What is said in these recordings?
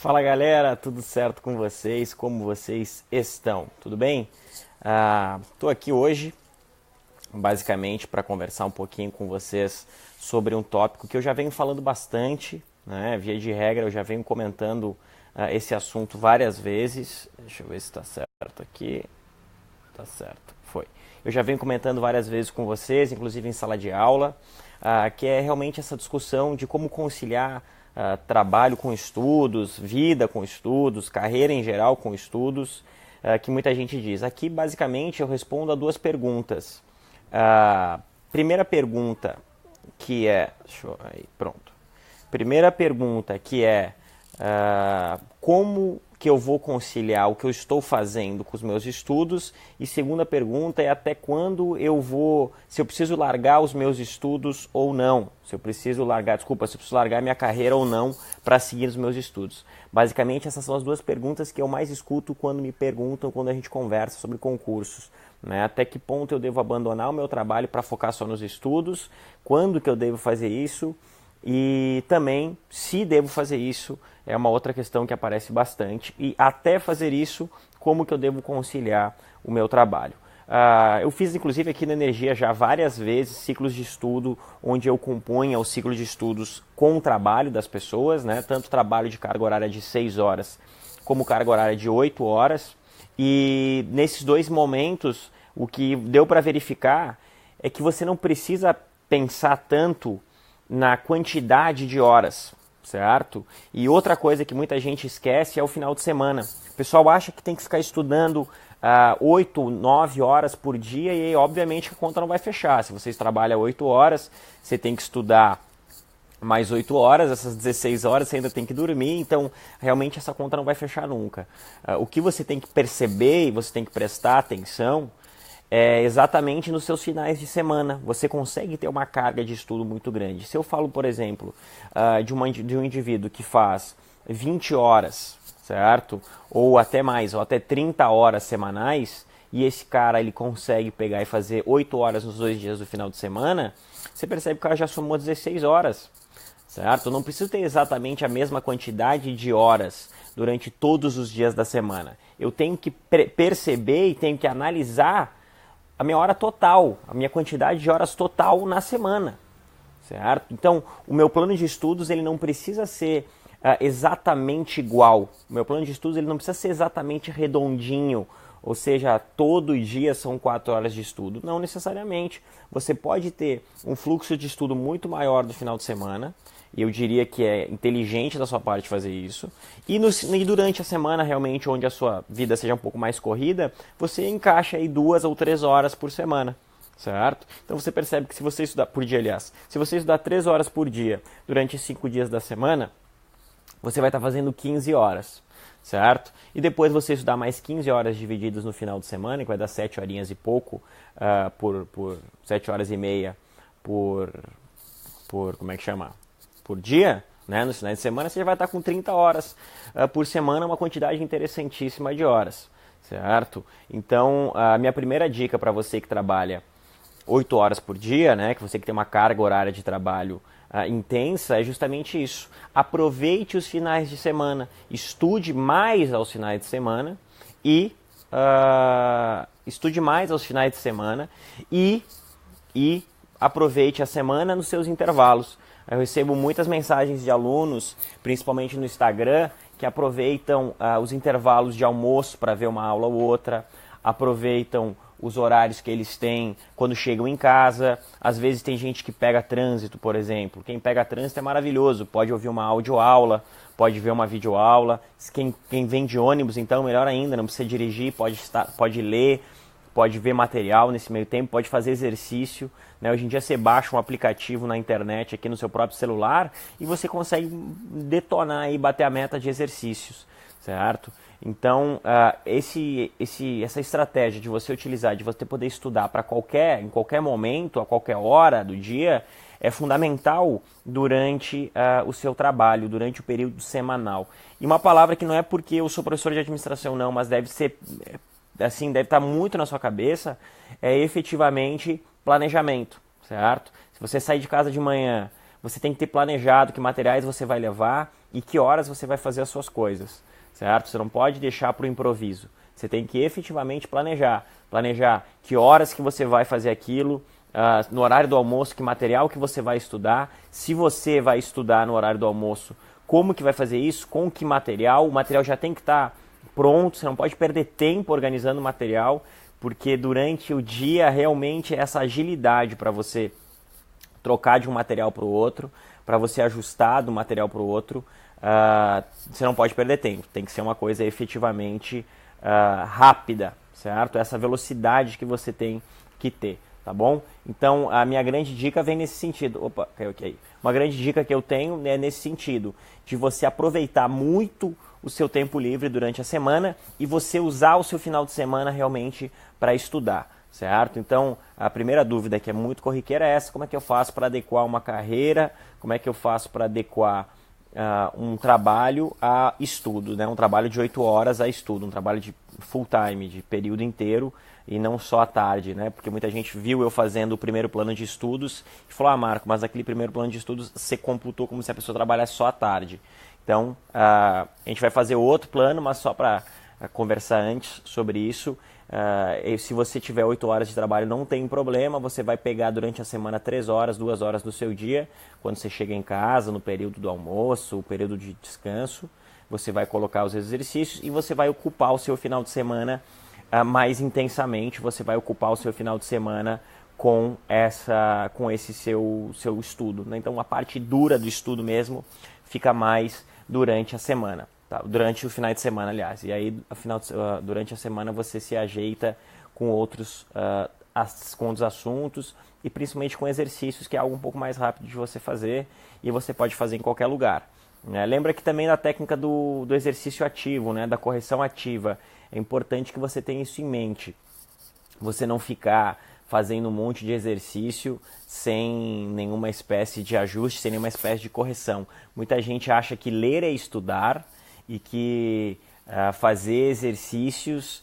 Fala galera, tudo certo com vocês? Como vocês estão? Tudo bem? Estou aqui hoje basicamente para conversar um pouquinho com vocês sobre um tópico que eu já venho falando bastante, né? Via de regra, eu já venho comentando esse assunto várias vezes. Deixa eu ver se está certo aqui. Tá certo, foi. Eu já venho comentando várias vezes com vocês, inclusive em sala de aula, que é realmente essa discussão de como conciliar trabalho com estudos, vida com estudos, carreira em geral com estudos, que muita gente diz. Aqui, basicamente, eu respondo a duas perguntas. Primeira pergunta, que é... Deixa eu, aí, pronto. Primeira pergunta, que é como que eu vou conciliar o que eu estou fazendo com os meus estudos? E segunda pergunta é até quando eu vou, se eu preciso largar os meus estudos ou não, se eu preciso largar, se eu preciso largar minha carreira ou não para seguir os meus estudos. Basicamente essas são as duas perguntas que eu mais escuto quando me perguntam, quando a gente conversa sobre concursos. Né? Até que ponto eu devo abandonar o meu trabalho para focar só nos estudos? Quando que eu devo fazer isso? E também, se devo fazer isso, é uma outra questão que aparece bastante. E até fazer isso, como que eu devo conciliar o meu trabalho? Eu fiz, inclusive, aqui na Energia já várias vezes ciclos de estudo, onde eu compunha o ciclo de estudos com o trabalho das pessoas, né? Tanto trabalho de carga horária de 6 horas, como carga horária de 8 horas. E nesses dois momentos, o que deu para verificar é que você não precisa pensar tanto na quantidade de horas, certo? E outra coisa que muita gente esquece é o final de semana. O pessoal acha que tem que ficar estudando 8, 9 horas por dia e obviamente a conta não vai fechar. Se vocês trabalham 8 horas, você tem que estudar mais 8 horas, essas 16 horas você ainda tem que dormir, então realmente essa conta não vai fechar nunca. O que você tem que perceber e você tem que prestar atenção é exatamente nos seus finais de semana. Você consegue ter uma carga de estudo muito grande. Se eu falo, por exemplo, de um indivíduo que faz 20 horas, certo? Ou até mais, ou até 30 horas semanais, e esse cara ele consegue pegar e fazer 8 horas nos 2 dias do final de semana, você percebe que o cara já somou 16 horas. Certo? Não preciso ter exatamente a mesma quantidade de horas durante todos os dias da semana. Eu tenho que perceber e tenho que analisar a minha hora total, a minha quantidade de horas total na semana. Certo? Então, o meu plano de estudos ele não precisa ser exatamente igual. O meu plano de estudos ele não precisa ser exatamente redondinho, ou seja, todo dia são 4 horas de estudo. Não necessariamente. Você pode ter um fluxo de estudo muito maior do final de semana, e eu diria que é inteligente da sua parte fazer isso. E durante a semana, realmente, onde a sua vida seja um pouco mais corrida, você encaixa aí 2 ou 3 horas por semana. Certo? Então você percebe que se você estudar por dia, aliás, se você estudar 3 horas por dia durante 5 dias da semana, você vai estar fazendo 15 horas, certo? E depois você estudar mais 15 horas divididas no final de semana, que vai dar 7 horinhas e pouco, por 7 horas e meia como é que chama? Por dia, né? No final de semana você já vai estar com 30 horas por semana, uma quantidade interessantíssima de horas, certo? Então, a minha primeira dica para você que trabalha 8 horas por dia, né, que você que tem uma carga horária de trabalho intensa, é justamente isso. Aproveite os finais de semana, estude mais aos finais de semana e e aproveite a semana nos seus intervalos. Eu recebo muitas mensagens de alunos, principalmente no Instagram, que aproveitam os intervalos de almoço para ver uma aula ou outra, aproveitam os horários que eles têm quando chegam em casa. Às vezes tem gente que pega trânsito, por exemplo. Quem pega trânsito é maravilhoso, pode ouvir uma audioaula, pode ver uma videoaula. Quem vem de ônibus, então, melhor ainda, não precisa dirigir, pode ler, pode ver material nesse meio tempo, pode fazer exercício. Né? Hoje em dia você baixa um aplicativo na internet aqui no seu próprio celular e você consegue detonar e bater a meta de exercícios, certo? Então, essa estratégia de você utilizar, de você poder estudar em qualquer momento, a qualquer hora do dia, é fundamental durante o seu trabalho, durante o período semanal. E uma palavra que não é porque eu sou professor de administração não, mas deve ser, assim, deve estar muito na sua cabeça, é efetivamente planejamento, certo? Se você sair de casa de manhã, você tem que ter planejado que materiais você vai levar e que horas você vai fazer as suas coisas, certo? Você não pode deixar para o improviso. Você tem que efetivamente planejar que horas que você vai fazer aquilo, no horário do almoço, que material que você vai estudar, se você vai estudar no horário do almoço, como que vai fazer isso, com que material, o material já tem que estar pronto, você não pode perder tempo organizando o material, porque durante o dia realmente essa agilidade para você trocar de um material para o outro, para você ajustar do material para o outro, você não pode perder tempo, tem que ser uma coisa efetivamente rápida, certo? Essa velocidade que você tem que ter, tá bom? Então, a minha grande dica vem nesse sentido. Opa, caiu aqui aí. Uma grande dica que eu tenho é nesse sentido, de você aproveitar muito o seu tempo livre durante a semana e você usar o seu final de semana realmente para estudar, certo? Então, a primeira dúvida que é muito corriqueira é essa: como é que eu faço para adequar uma carreira, como é que eu faço para adequar um trabalho a estudo, né? Um trabalho de 8 horas a estudo, um trabalho de full time, de período inteiro e não só à tarde, né? Porque muita gente viu eu fazendo o primeiro plano de estudos e falou: Marco, mas aquele primeiro plano de estudos você computou como se a pessoa trabalhasse só à tarde. Então, a gente vai fazer outro plano, mas só para conversar antes sobre isso. Se você tiver 8 horas de trabalho, não tem problema, você vai pegar durante a semana 3 horas, 2 horas do seu dia, quando você chega em casa, no período do almoço, o período de descanso, você vai colocar os exercícios e você vai ocupar o seu final de semana mais intensamente, você vai ocupar o seu final de semana com esse seu estudo, né? Então, a parte dura do estudo mesmo fica mais durante a semana. Tá, durante o final de semana, aliás. E aí, durante a semana, você se ajeita com outros assuntos e principalmente com exercícios, que é algo um pouco mais rápido de você fazer e você pode fazer em qualquer lugar. Né? Lembra que também da técnica do exercício ativo, né? Da correção ativa. É importante que você tenha isso em mente. Você não ficar fazendo um monte de exercício sem nenhuma espécie de ajuste, sem nenhuma espécie de correção. Muita gente acha que ler é estudar e que fazer exercícios,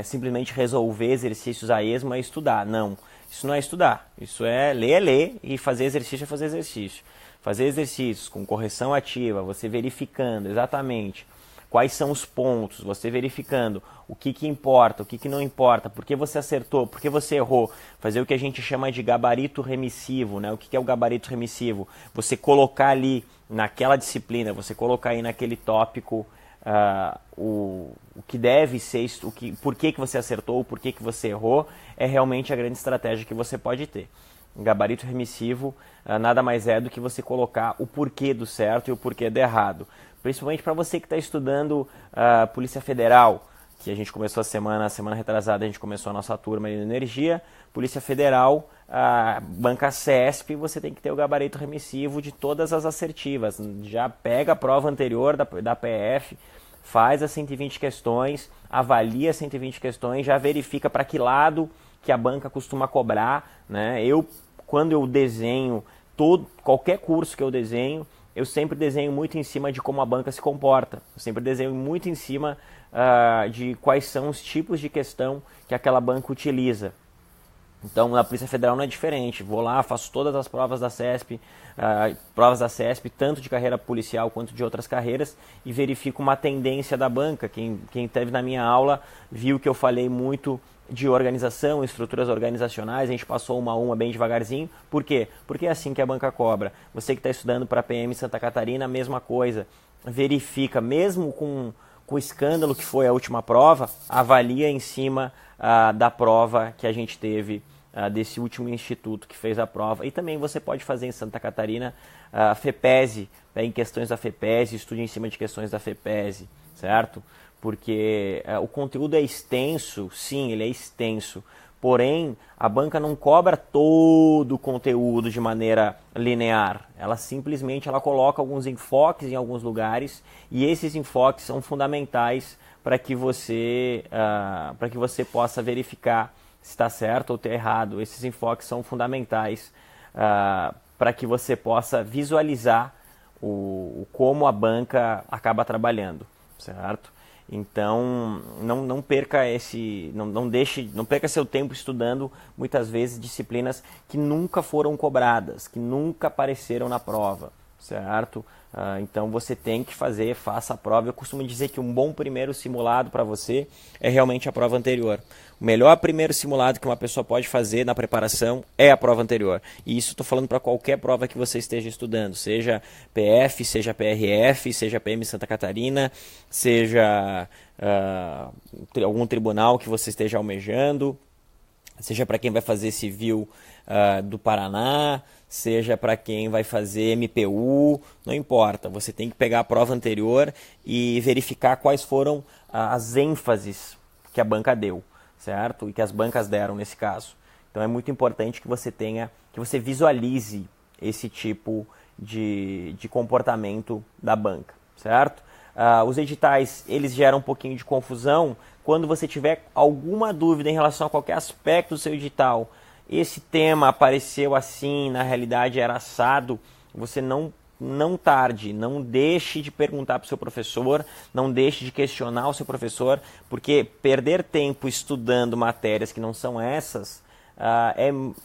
simplesmente resolver exercícios a esmo é estudar. Não, isso não é estudar. Isso é ler e fazer exercício é fazer exercício. Fazer exercícios com correção ativa, você verificando exatamente quais são os pontos, você verificando o que importa, o que não importa, por que você acertou, por que você errou. Fazer o que a gente chama de gabarito remissivo, né? O que é o gabarito remissivo? Você colocar ali naquela disciplina, você colocar aí naquele tópico o que deve ser, por que você acertou, por que você errou, é realmente a grande estratégia que você pode ter. Um gabarito remissivo nada mais é do que você colocar o porquê do certo e o porquê do errado. Principalmente para você que está estudando Polícia Federal, que a gente começou a semana retrasada, a gente começou a nossa turma ali na Energia. Polícia Federal, banca CESP, você tem que ter o gabarito remissivo de todas as assertivas. Já pega a prova anterior da PF, faz as 120 questões, avalia as 120 questões, já verifica para que lado que a banca costuma cobrar, né? Quando eu desenho qualquer curso que eu desenho, eu sempre desenho muito em cima de como a banca se comporta. Eu sempre desenho muito em cima de quais são os tipos de questão que aquela banca utiliza. Então, na Polícia Federal não é diferente. Vou lá, faço todas as provas da CESP, tanto de carreira policial quanto de outras carreiras, e verifico uma tendência da banca. Quem esteve na minha aula viu que eu falei muito de organização, estruturas organizacionais. A gente passou uma a uma bem devagarzinho. Por quê? Porque é assim que a banca cobra. Você que está estudando para a PM Santa Catarina, a mesma coisa. Verifica, mesmo com o escândalo que foi a última prova, avalia em cima da prova que a gente teve desse último instituto que fez a prova. E também você pode fazer em Santa Catarina a FEPESE, em questões da FEPESE, estude em cima de questões da FEPESE, certo? Porque o conteúdo é extenso, sim, ele é extenso, porém a banca não cobra todo o conteúdo de maneira linear. Ela simplesmente coloca alguns enfoques em alguns lugares, e esses enfoques são fundamentais para que você possa verificar se está certo ou está errado. Esses enfoques são fundamentais para que você possa visualizar como a banca acaba trabalhando, certo? Então, não perca não perca seu tempo estudando muitas vezes disciplinas que nunca foram cobradas, que nunca apareceram na prova, certo? Então você tem que faça a prova. Eu costumo dizer que um bom primeiro simulado para você é realmente a prova anterior. O melhor primeiro simulado que uma pessoa pode fazer na preparação é a prova anterior. E isso estou falando para qualquer prova que você esteja estudando, seja PF, seja PRF, seja PM Santa Catarina, seja algum tribunal que você esteja almejando, seja para quem vai fazer civil do Paraná, seja para quem vai fazer MPU, não importa. Você tem que pegar a prova anterior e verificar quais foram as ênfases que a banca deu, certo? E que as bancas deram nesse caso. Então é muito importante que você visualize esse tipo de comportamento da banca, certo? Os editais, eles geram um pouquinho de confusão. Quando você tiver alguma dúvida em relação a qualquer aspecto do seu edital, esse tema apareceu assim, na realidade era assado, você não tarde, não deixe de perguntar para o seu professor, não deixe de questionar o seu professor, porque perder tempo estudando matérias que não são essas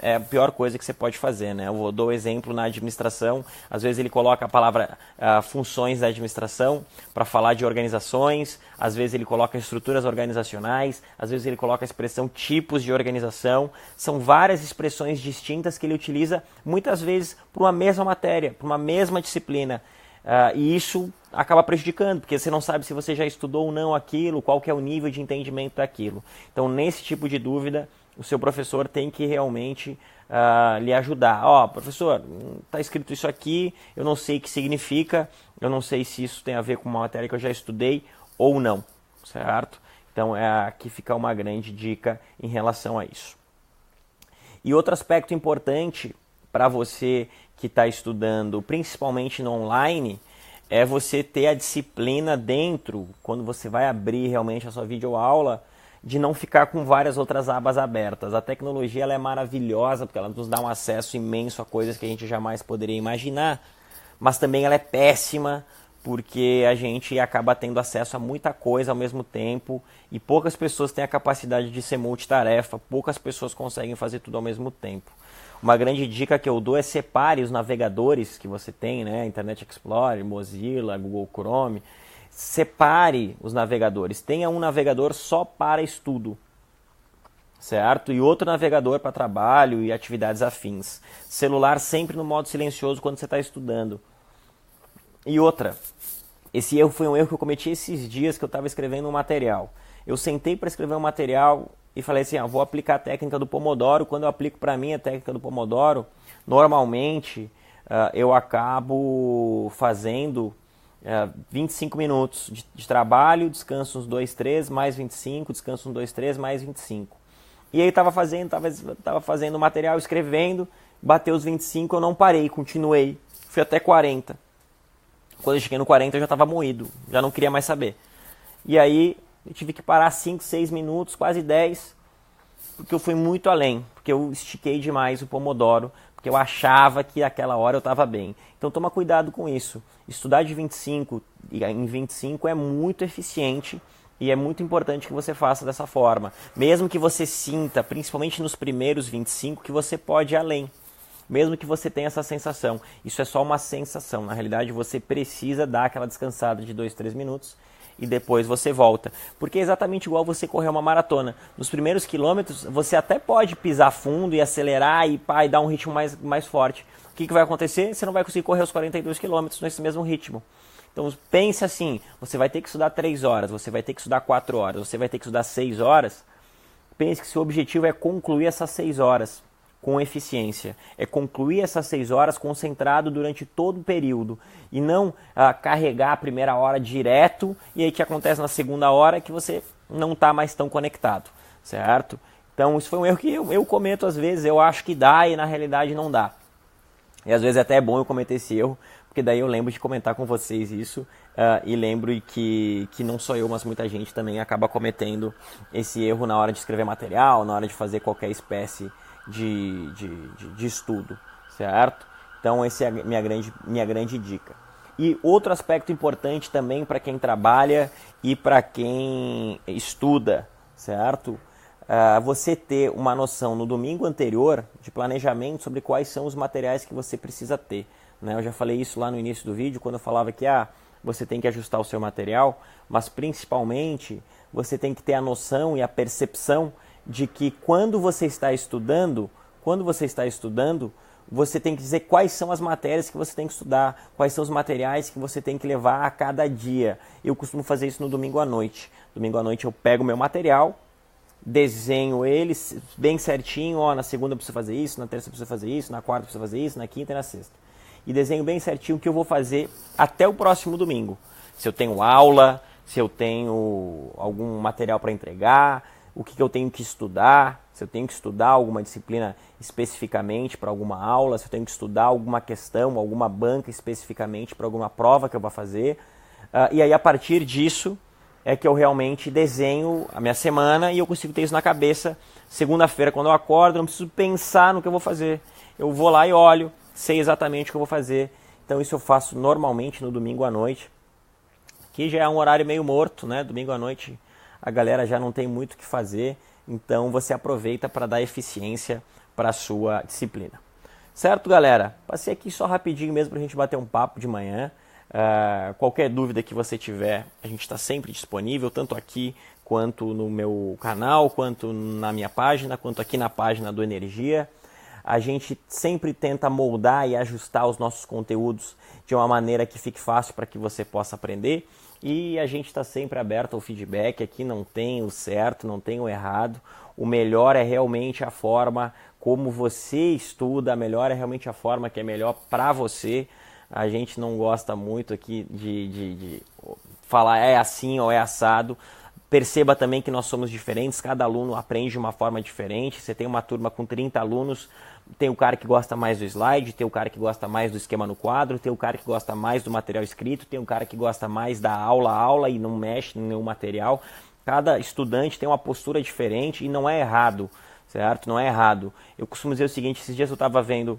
é a pior coisa que você pode fazer, né? Eu dou exemplo na administração, às vezes ele coloca a palavra funções da administração para falar de organizações, às vezes ele coloca estruturas organizacionais, às vezes ele coloca a expressão tipos de organização, são várias expressões distintas que ele utiliza muitas vezes para uma mesma matéria, para uma mesma disciplina. E isso acaba prejudicando, porque você não sabe se você já estudou ou não aquilo, qual que é o nível de entendimento daquilo. Então, nesse tipo de dúvida, o seu professor tem que realmente lhe ajudar. Professor, está escrito isso aqui, eu não sei o que significa, eu não sei se isso tem a ver com uma matéria que eu já estudei ou não, certo? Então, aqui fica uma grande dica em relação a isso. E outro aspecto importante para você que está estudando, principalmente no online, é você ter a disciplina dentro, quando você vai abrir realmente a sua videoaula, de não ficar com várias outras abas abertas. A tecnologia ela é maravilhosa, porque ela nos dá um acesso imenso a coisas que a gente jamais poderia imaginar, mas também ela é péssima, porque a gente acaba tendo acesso a muita coisa ao mesmo tempo, e poucas pessoas têm a capacidade de ser multitarefa, poucas pessoas conseguem fazer tudo ao mesmo tempo. Uma grande dica que eu dou é separe os navegadores que você tem, né? Internet Explorer, Mozilla, Google Chrome. Separe os navegadores. Tenha um navegador só para estudo, certo? E outro navegador para trabalho e atividades afins. Celular sempre no modo silencioso quando você está estudando. E outra, esse erro foi um erro que eu cometi esses dias que eu estava escrevendo um material. Eu sentei para escrever um material e falei assim, vou aplicar a técnica do Pomodoro. Quando eu aplico para mim a técnica do Pomodoro, normalmente eu acabo fazendo 25 minutos de trabalho, descanso uns 2, 3, mais 25, descanso uns 2, 3, mais 25. E aí estava fazendo o material, escrevendo, bateu os 25, eu não parei, continuei, fui até 40. Quando eu cheguei no 40 eu já estava moído, já não queria mais saber. E aí eu tive que parar 5, 6 minutos, quase 10, porque eu fui muito além, porque eu estiquei demais o Pomodoro, porque eu achava que aquela hora eu estava bem. Então toma cuidado com isso. Estudar de 25 em 25 é muito eficiente e é muito importante que você faça dessa forma. Mesmo que você sinta, principalmente nos primeiros 25, que você pode ir além. Mesmo que você tenha essa sensação. Isso é só uma sensação. Na realidade, você precisa dar aquela descansada de 2, 3 minutos e depois você volta. Porque é exatamente igual você correr uma maratona. Nos primeiros quilômetros, você até pode pisar fundo e acelerar e dar um ritmo mais forte. O que vai acontecer? Você não vai conseguir correr os 42 quilômetros nesse mesmo ritmo. Então pense assim, você vai ter que estudar 3 horas, você vai ter que estudar 4 horas, você vai ter que estudar 6 horas. Pense que seu objetivo é concluir essas 6 horas com eficiência. É concluir essas 6 horas concentrado durante todo o período. E não carregar a primeira hora direto e aí o que acontece na segunda hora é que você não está mais tão conectado, certo? Então isso foi um erro que eu cometo às vezes, eu acho que dá e na realidade não dá. E às vezes até é bom eu cometer esse erro, porque daí eu lembro de comentar com vocês isso e lembro que não só eu, mas muita gente também acaba cometendo esse erro na hora de escrever material, na hora de fazer qualquer espécie de estudo, certo? Então essa é a minha grande dica. E outro aspecto importante também para quem trabalha e para quem estuda, certo? Você ter uma noção no domingo anterior de planejamento sobre quais são os materiais que você precisa ter. Né? Eu já falei isso lá no início do vídeo, quando eu falava que você tem que ajustar o seu material, mas principalmente você tem que ter a noção e a percepção de que quando você está estudando, você tem que dizer quais são as matérias que você tem que estudar, quais são os materiais que você tem que levar a cada dia. Eu costumo fazer isso no domingo à noite. Domingo à noite eu pego o meu material, desenho ele bem certinho, na segunda eu preciso fazer isso, na terça eu preciso fazer isso, na quarta eu preciso fazer isso, na quinta e na sexta. E desenho bem certinho o que eu vou fazer até o próximo domingo. Se eu tenho aula, se eu tenho algum material para entregar, o que eu tenho que estudar, se eu tenho que estudar alguma disciplina especificamente para alguma aula, se eu tenho que estudar alguma questão, alguma banca especificamente para alguma prova que eu vou fazer. E aí, a partir disso, é que eu realmente desenho a minha semana e eu consigo ter isso na cabeça. Segunda-feira, quando eu acordo, eu não preciso pensar no que eu vou fazer. Eu vou lá e olho, sei exatamente o que eu vou fazer. Então, isso eu faço normalmente no domingo à noite, que já é um horário meio morto, né? Domingo à noite a galera já não tem muito o que fazer, então você aproveita para dar eficiência para a sua disciplina. Certo, galera? Passei aqui só rapidinho mesmo para a gente bater um papo de manhã. Qualquer dúvida que você tiver, a gente está sempre disponível, tanto aqui quanto no meu canal, quanto na minha página, quanto aqui na página do Energia. A gente sempre tenta moldar e ajustar os nossos conteúdos de uma maneira que fique fácil para que você possa aprender. E a gente está sempre aberto ao feedback, aqui não tem o certo, não tem o errado. O melhor é realmente a forma como você estuda, a melhor é realmente a forma que é melhor para você. A gente não gosta muito aqui de falar é assim ou é assado. Perceba também que nós somos diferentes, cada aluno aprende de uma forma diferente. Você tem uma turma com 30 alunos, tem o cara que gosta mais do slide, tem o cara que gosta mais do esquema no quadro, tem o cara que gosta mais do material escrito, tem o cara que gosta mais da aula e não mexe no nenhum material. Cada estudante tem uma postura diferente e não é errado, certo? Não é errado. Eu costumo dizer o seguinte, esses dias eu estava vendo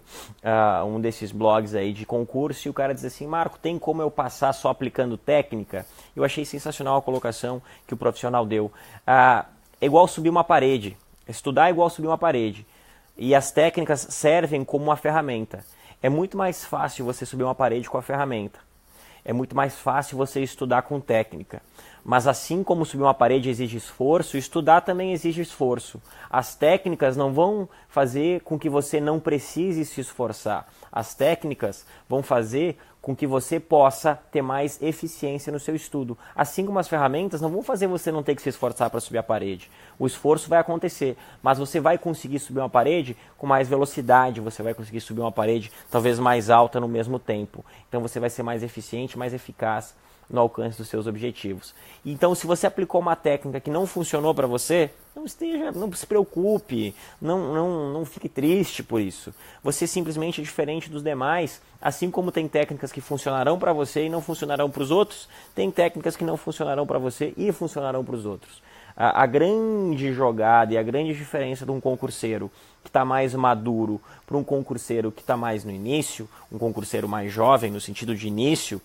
um desses blogs aí de concurso e o cara diz assim, Marco, tem como eu passar só aplicando técnica? Eu achei sensacional a colocação que o profissional deu. É igual subir uma parede. Estudar é igual subir uma parede. E as técnicas servem como uma ferramenta. É muito mais fácil você subir uma parede com a ferramenta. É muito mais fácil você estudar com técnica. Mas assim como subir uma parede exige esforço, estudar também exige esforço. As técnicas não vão fazer com que você não precise se esforçar. As técnicas vão fazer com que você possa ter mais eficiência no seu estudo. Assim como as ferramentas não vão fazer você não ter que se esforçar para subir a parede. O esforço vai acontecer, mas você vai conseguir subir uma parede com mais velocidade, você vai conseguir subir uma parede talvez mais alta no mesmo tempo. Então você vai ser mais eficiente, mais eficaz no alcance dos seus objetivos. Então, se você aplicou uma técnica que não funcionou para você, não se preocupe, não fique triste por isso. Você simplesmente é diferente dos demais, assim como tem técnicas que funcionarão para você e não funcionarão para os outros, tem técnicas que não funcionarão para você e funcionarão para os outros. A grande jogada e a grande diferença de um concurseiro que está mais maduro para um concurseiro que está mais no início, um concurseiro mais jovem no sentido de início,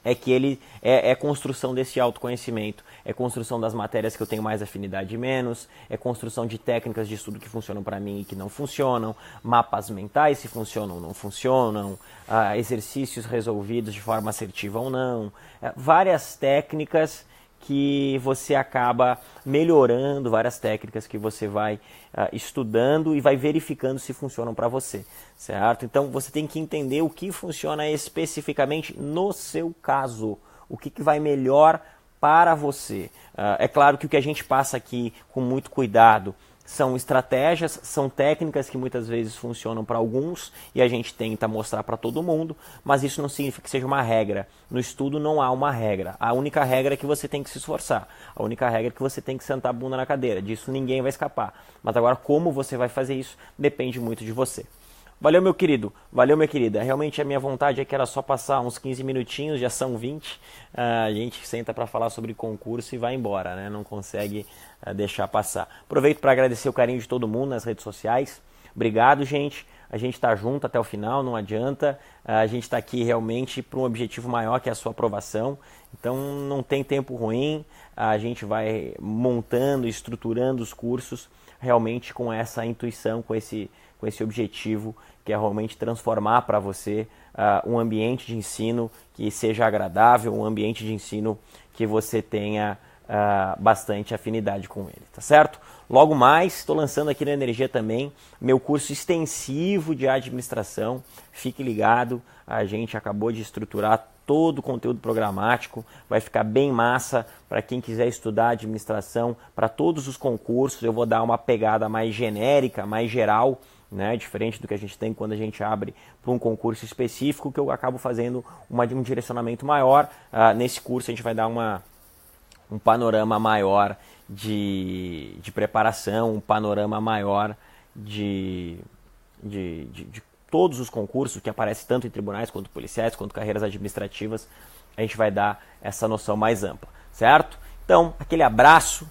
é que ele é construção desse autoconhecimento, é construção das matérias que eu tenho mais afinidade e menos, é construção de técnicas de estudo que funcionam para mim e que não funcionam, mapas mentais se funcionam ou não funcionam, exercícios resolvidos de forma assertiva ou não, várias técnicas que você acaba melhorando, várias técnicas que você vai estudando e vai verificando se funcionam para você, certo? Então você tem que entender o que funciona especificamente no seu caso, o que vai melhor para você. É claro que o que a gente passa aqui com muito cuidado são estratégias, são técnicas que muitas vezes funcionam para alguns e a gente tenta mostrar para todo mundo, mas isso não significa que seja uma regra. No estudo não há uma regra. A única regra é que você tem que se esforçar. A única regra é que você tem que sentar a bunda na cadeira. Disso ninguém vai escapar. Mas agora como você vai fazer isso depende muito de você. Valeu, meu querido. Valeu, minha querida. Realmente a minha vontade é que era só passar uns 15 minutinhos, já são 20. A gente senta para falar sobre concurso e vai embora, né? Não consegue deixar passar. Aproveito para agradecer o carinho de todo mundo nas redes sociais. Obrigado, gente. a gente está junto até o final, não adianta. A gente está aqui realmente para um objetivo maior, que é a sua aprovação. Então não tem tempo ruim, a gente vai montando, estruturando os cursos realmente com essa intuição, com esse objetivo, que é realmente transformar para você um ambiente de ensino que seja agradável, um ambiente de ensino que você tenha bastante afinidade com ele, tá certo? Logo mais, estou lançando aqui na Energia também meu curso extensivo de administração. Fique ligado, a gente acabou de estruturar todo o conteúdo programático, vai ficar bem massa para quem quiser estudar administração, para todos os concursos. Eu vou dar uma pegada mais genérica, mais geral, né? Diferente do que a gente tem quando a gente abre para um concurso específico, que eu acabo fazendo um direcionamento maior. Nesse curso a gente vai dar um panorama maior de preparação, um panorama maior de todos os concursos que aparecem tanto em tribunais, quanto policiais, quanto carreiras administrativas. A gente vai dar essa noção mais ampla, certo? Então, aquele abraço,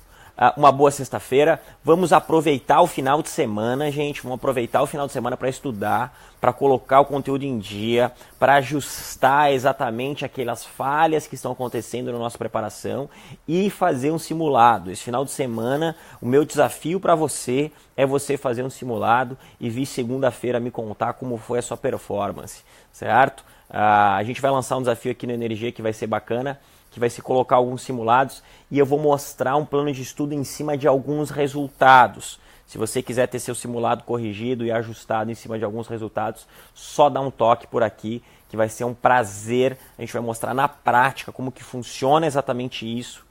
uma boa sexta-feira. Vamos aproveitar o final de semana, gente. Vamos aproveitar o final de semana para estudar, para colocar o conteúdo em dia, para ajustar exatamente aquelas falhas que estão acontecendo na nossa preparação e fazer um simulado. Esse final de semana, o meu desafio para você é você fazer um simulado e vir segunda-feira me contar como foi a sua performance, certo? A gente vai lançar um desafio aqui no Energia que vai ser bacana, que vai se colocar alguns simulados e eu vou mostrar um plano de estudo em cima de alguns resultados. Se você quiser ter seu simulado corrigido e ajustado em cima de alguns resultados, só dá um toque por aqui, que vai ser um prazer. A gente vai mostrar na prática como que funciona exatamente isso,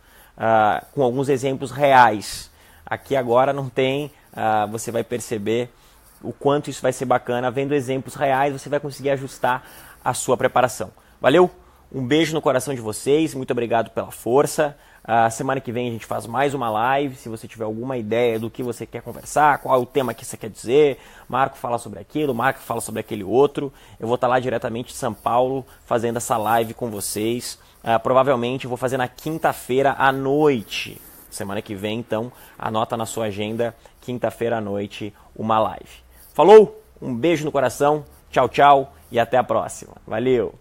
com alguns exemplos reais. Aqui agora não tem, você vai perceber o quanto isso vai ser bacana. Vendo exemplos reais, você vai conseguir ajustar a sua preparação. Valeu? Um beijo no coração de vocês, muito obrigado pela força. Semana que vem a gente faz mais uma live. Se você tiver alguma ideia do que você quer conversar, qual é o tema que você quer dizer, Marco fala sobre aquilo, Marco fala sobre aquele outro. Eu vou estar lá diretamente de São Paulo fazendo essa live com vocês. Provavelmente eu vou fazer na quinta-feira à noite. Semana que vem, então, anota na sua agenda, quinta-feira à noite, uma live. Falou? Um beijo no coração, tchau, tchau e até a próxima. Valeu!